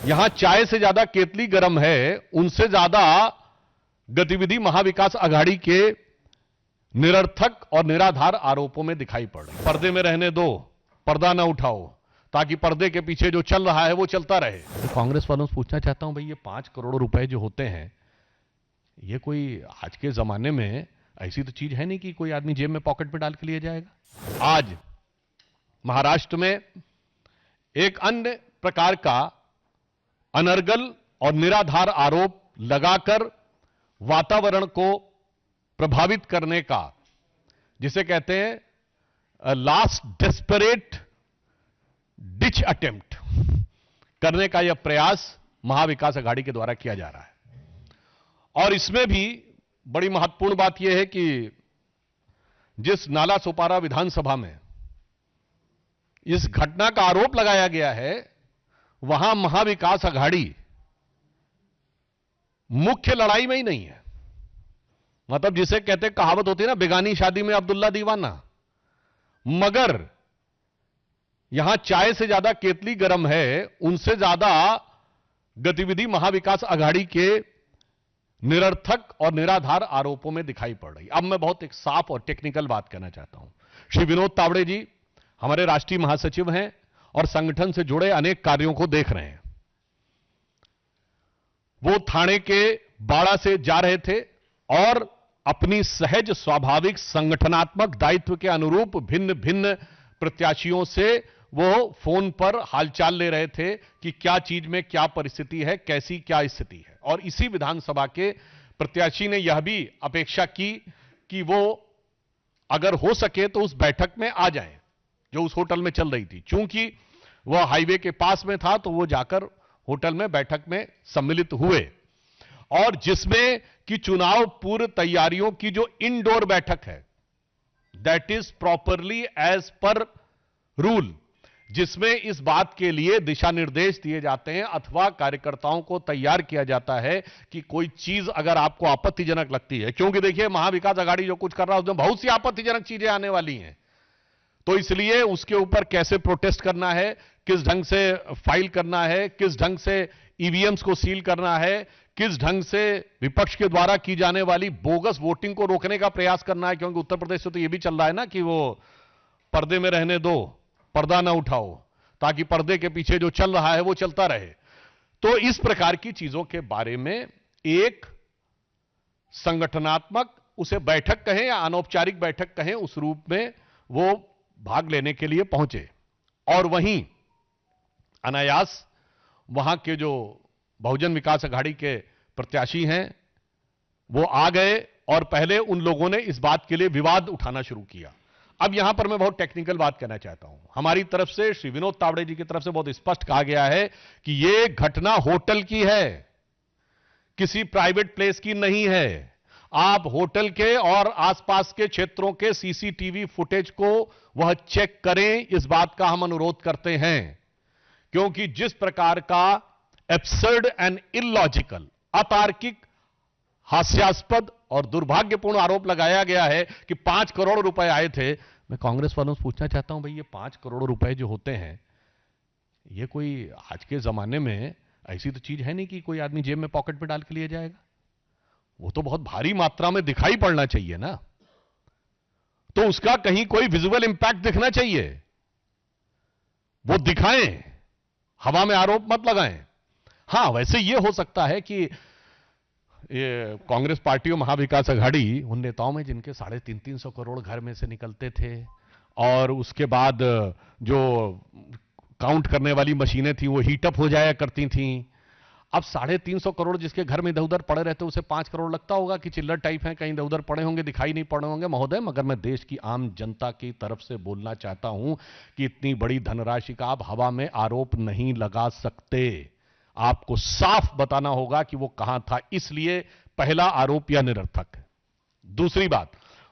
यहां चाय से ज्यादा केतली गर्म है, उनसे ज्यादा गतिविधि महाविकास अघाड़ी के निरर्थक और निराधार आरोपों में दिखाई पड़ रही। पर्दे में रहने दो, पर्दा ना उठाओ, ताकि पर्दे के पीछे जो चल रहा है वो चलता रहे। तो कांग्रेस वालों से पूछना चाहता हूं, भाई ये 5 करोड़ रुपए जो होते हैं, ये कोई आज के जमाने में ऐसी तो चीज है नहीं कि कोई आदमी जेब में पॉकेट में डाल के लिए जाएगा। आज महाराष्ट्र में एक अन्य प्रकार का अनर्गल और निराधार आरोप लगाकर वातावरण को प्रभावित करने का, जिसे कहते हैं लास्ट डेस्परेट डिच अटेम्प्ट करने का यह प्रयास महाविकास अघाड़ी के द्वारा किया जा रहा है। और इसमें भी बड़ी महत्वपूर्ण बात यह है कि जिस नाला सोपारा विधानसभा में इस घटना का आरोप लगाया गया है, वहां महाविकास अघाड़ी मुख्य लड़ाई में ही नहीं है। मतलब जिसे कहते कहावत होती है ना, बेगानी शादी में अब्दुल्ला दीवाना। मगर यहां चाय से ज्यादा केतली गर्म है, उनसे ज्यादा गतिविधि महाविकास अघाड़ी के निरर्थक और निराधार आरोपों में दिखाई पड़ रही। अब मैं बहुत एक साफ और टेक्निकल बात कहना चाहता हूं। श्री विनोद तावड़े जी हमारे राष्ट्रीय महासचिव हैं और संगठन से जुड़े अनेक कार्यों को देख रहे हैं। वो थाने के बाड़ा से जा रहे थे और अपनी सहज स्वाभाविक संगठनात्मक दायित्व के अनुरूप भिन्न भिन्न प्रत्याशियों से वो फोन पर हालचाल ले रहे थे कि क्या चीज में क्या परिस्थिति है, कैसी क्या स्थिति है। और इसी विधानसभा के प्रत्याशी ने यह भी अपेक्षा की कि वो अगर हो सके तो उस बैठक में आ जाएं जो उस होटल में चल रही थी। चूंकि वह हाईवे के पास में था तो वो जाकर होटल में बैठक में सम्मिलित हुए, और जिसमें कि चुनाव पूर्व तैयारियों की जो इंडोर बैठक है, that is properly as per rule, जिसमें इस बात के लिए दिशा निर्देश दिए जाते हैं अथवा कार्यकर्ताओं को तैयार किया जाता है कि कोई चीज अगर आपको आपत्तिजनक लगती है, क्योंकि देखिए महाविकास अघाड़ी जो कुछ कर रहा है उसमें बहुत सी आपत्तिजनक चीजें आने वाली हैं, तो इसलिए उसके ऊपर कैसे प्रोटेस्ट करना है, किस ढंग से फाइल करना है, किस ढंग से ईवीएम्स को सील करना है, किस ढंग से विपक्ष के द्वारा की जाने वाली बोगस वोटिंग को रोकने का प्रयास करना है। क्योंकि उत्तर प्रदेश से तो यह भी चल रहा है ना कि वो पर्दे में रहने दो, पर्दा ना उठाओ, ताकि पर्दे के पीछे जो चल रहा है वो चलता रहे। तो इस प्रकार की चीजों के बारे में एक संगठनात्मक, उसे बैठक कहें या अनौपचारिक बैठक कहें, उस रूप में वो भाग लेने के लिए पहुंचे। और वहीं अनायास वहां के जो बहुजन विकास अघाड़ी के प्रत्याशी हैं वो आ गए और पहले उन लोगों ने इस बात के लिए विवाद उठाना शुरू किया। अब यहां पर मैं बहुत टेक्निकल बात कहना चाहता हूं। हमारी तरफ से, श्री विनोद तावड़े जी की तरफ से बहुत स्पष्ट कहा गया है कि यह घटना होटल की है, किसी प्राइवेट प्लेस की नहीं है। आप होटल के और आसपास के क्षेत्रों के सीसीटीवी फुटेज को वह चेक करें, इस बात का हम अनुरोध करते हैं। क्योंकि जिस प्रकार का एब्सर्ड एंड इलॉजिकल, अतार्किक, हास्यास्पद और दुर्भाग्यपूर्ण आरोप लगाया गया है कि 5 करोड़ रुपए आए थे, मैं कांग्रेस वालों से पूछना चाहता हूं, भाई ये 5 करोड़ रुपए जो होते हैं, ये कोई आज के जमाने में ऐसी तो चीज है नहीं कि कोई आदमी जेब में पॉकेट में डाल के लिए जाएगा। वो तो बहुत भारी मात्रा में दिखाई पड़ना चाहिए ना, तो उसका कहीं कोई विजुअल इंपैक्ट दिखना चाहिए, वो दिखाएं, हवा में आरोप मत लगाएं। हां, वैसे ये हो सकता है कि ये कांग्रेस पार्टी और महाविकास अघाड़ी उन नेताओं में जिनके 350 करोड़ घर में से निकलते थे, और उसके बाद जो काउंट करने वाली मशीनें थी वो हीटअप हो जाया करती थी। अब 350 करोड़ जिसके घर में इधर उधर पड़े रहते, उसे 5 करोड़ लगता होगा कि चिल्लर टाइप हैं, कहीं इधर उधर पड़े होंगे, दिखाई नहीं पड़े होंगे। महोदय, मगर मैं देश की आम जनता की तरफ से बोलना चाहता हूं कि इतनी बड़ी धनराशि का आप हवा में आरोप नहीं लगा सकते। आपको साफ बताना होगा कि वो कहां था। इसलिए पहला आरोप यह निरर्थक है। दूसरी बात,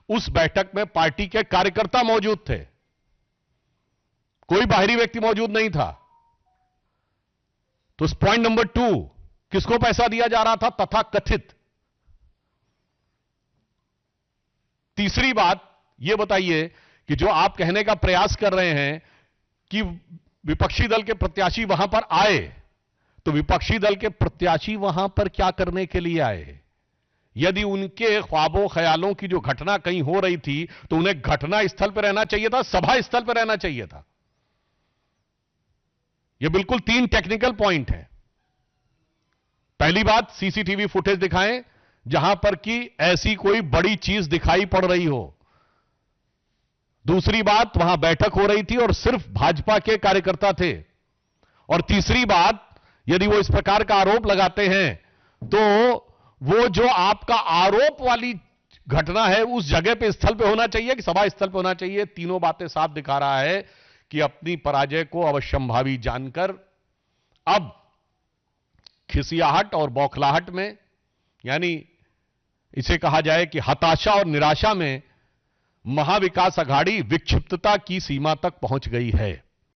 उस बैठक में पार्टी के कार्यकर्ता मौजूद थे, कोई बाहरी व्यक्ति मौजूद नहीं था। तो पॉइंट नंबर 2, किसको पैसा दिया जा रहा था तथा कथित। तीसरी बात यह बताइए कि जो आप कहने का प्रयास कर रहे हैं कि विपक्षी दल के प्रत्याशी वहां पर आए, तो विपक्षी दल के प्रत्याशी वहां पर क्या करने के लिए आए? यदि उनके ख्वाबों ख्यालों की जो घटना कहीं हो रही थी तो उन्हें घटना स्थल पर रहना चाहिए था, सभा स्थल पर रहना चाहिए था। यह बिल्कुल 3 टेक्निकल पॉइंट है। पहली बात, सीसीटीवी फुटेज दिखाएं जहां पर कि ऐसी कोई बड़ी चीज दिखाई पड़ रही हो। दूसरी बात, वहां बैठक हो रही थी और सिर्फ भाजपा के कार्यकर्ता थे। और तीसरी बात, यदि वो इस प्रकार का आरोप लगाते हैं तो वो जो आपका आरोप वाली घटना है उस जगह पे स्थल पे होना चाहिए कि सभा स्थल पे होना चाहिए। तीनों बातें साफ दिखा रहा है कि अपनी पराजय को अवश्यंभावी जानकर अब खिसियाहट और बौखलाहट में, यानी इसे कहा जाए कि हताशा और निराशा में महाविकास अघाड़ी विक्षिप्तता की सीमा तक पहुंच गई है।